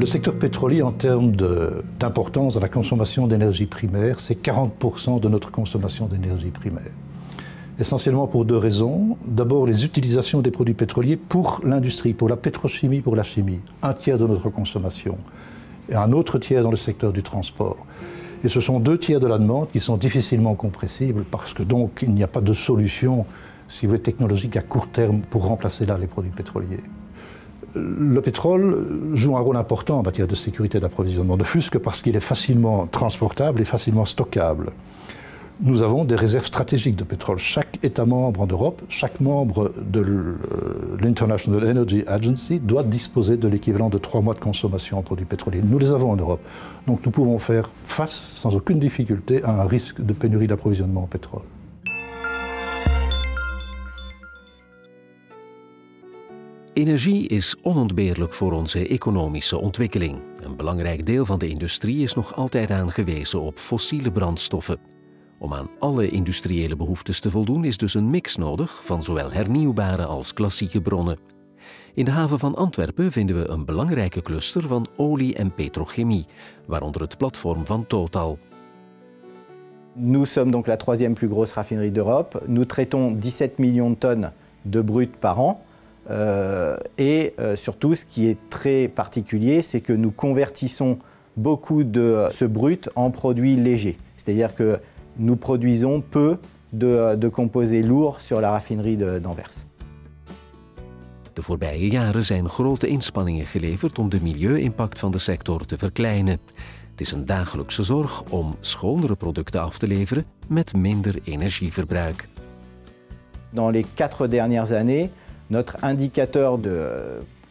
Le secteur pétrolier, en termes d'importance dans la consommation d'énergie primaire, c'est 40% de notre consommation d'énergie primaire. Essentiellement pour deux raisons. D'abord, les utilisations des produits pétroliers pour l'industrie, pour la pétrochimie, pour la chimie. Un tiers de notre consommation et un autre tiers dans le secteur du transport. Et ce sont deux tiers de la demande qui sont difficilement compressibles parce que donc il n'y a pas de solution, si vous voulez, technologique à court terme pour remplacer là les produits pétroliers. Le pétrole joue un rôle important en matière de sécurité d'approvisionnement, ne fût-ce que parce qu'il est facilement transportable et facilement stockable. Nous avons des réserves stratégiques de pétrole. Chaque État membre en Europe, chaque membre de l'International Energy Agency doit disposer de l'équivalent de 3 mois de consommation en produits pétroliers. Nous les avons en Europe. Donc nous pouvons faire face sans aucune difficulté à un risque de pénurie d'approvisionnement en pétrole. Energie is onontbeerlijk voor onze economische ontwikkeling. Een belangrijk deel van de industrie is nog altijd aangewezen op fossiele brandstoffen. Om aan alle industriële behoeftes te voldoen is dus een mix nodig van zowel hernieuwbare als klassieke bronnen. In de haven van Antwerpen vinden we een belangrijke cluster van olie- en petrochemie, waaronder het platform van Total. Nous sommes donc la troisième plus grosse raffinerie d'Europe. Nous traitons 17 millions de tonnes de brut par an. Surtout, ce qui est très particulier, c'est que nous convertissons beaucoup de ce brut en produits légers. C'est-à-dire que nous produisons peu de composés lourds sur la raffinerie d'Anvers. De voorbije jaren zijn grote inspanningen geleverd om de milieu-impact van de sector te verkleinen. Het is een dagelijkse zorg om schonere producten af te leveren met minder energieverbruik. Dans les 4 dernières années, notre indicateur de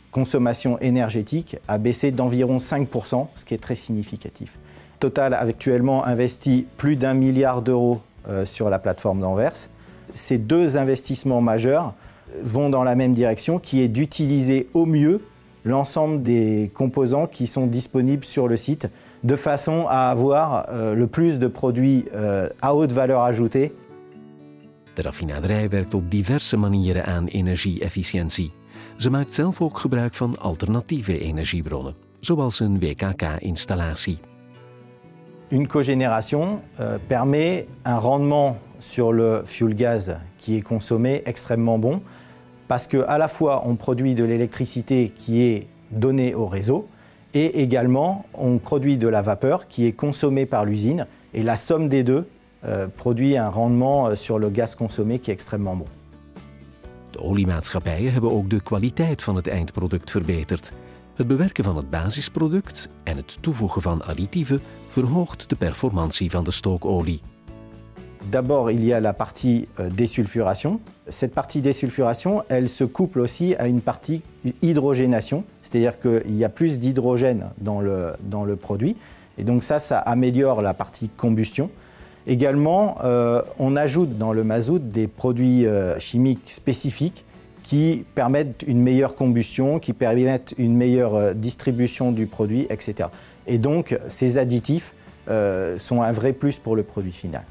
consommation énergétique a baissé d'environ 5%, ce qui est très significatif. Total a actuellement investi plus d'1 milliard d'euros sur la plateforme d'Anvers. Ces deux investissements majeurs vont dans la même direction, qui est d'utiliser au mieux l'ensemble des composants qui sont disponibles sur le site, de façon à avoir le plus de produits à haute valeur ajoutée. De raffinaderij werkt op diverse manieren aan energie-efficiëntie. Ze maakt zelf ook gebruik van alternatieve energiebronnen, zoals een WKK-installatie. Une cogénération permet un rendement sur le fuel gaz qui est consommé extrêmement bon, parce qu'à la fois on produit de l'électricité qui est donnée au réseau, et également on produit de la vapeur qui est consommée par l'usine, et la somme des deux produit un rendement sur le gaz consommé qui est extrêmement bon. De oliemaatschappijen hebben ook de kwaliteit van het eindproduct verbeterd. Het bewerken van het basisproduct en het toevoegen van additieven verhoogt de performantie van de stookolie. D'abord, il y a la partie désulfuration. Cette partie désulfuration, elle se couple aussi à une partie hydrogénation, c'est-à-dire qu'il y a plus d'hydrogène dans le produit, et donc ça améliore la partie combustion. Également, on ajoute dans le mazout des produits chimiques spécifiques qui permettent une meilleure combustion, qui permettent une meilleure distribution du produit, etc. Et donc, ces additifs sont un vrai plus pour le produit final.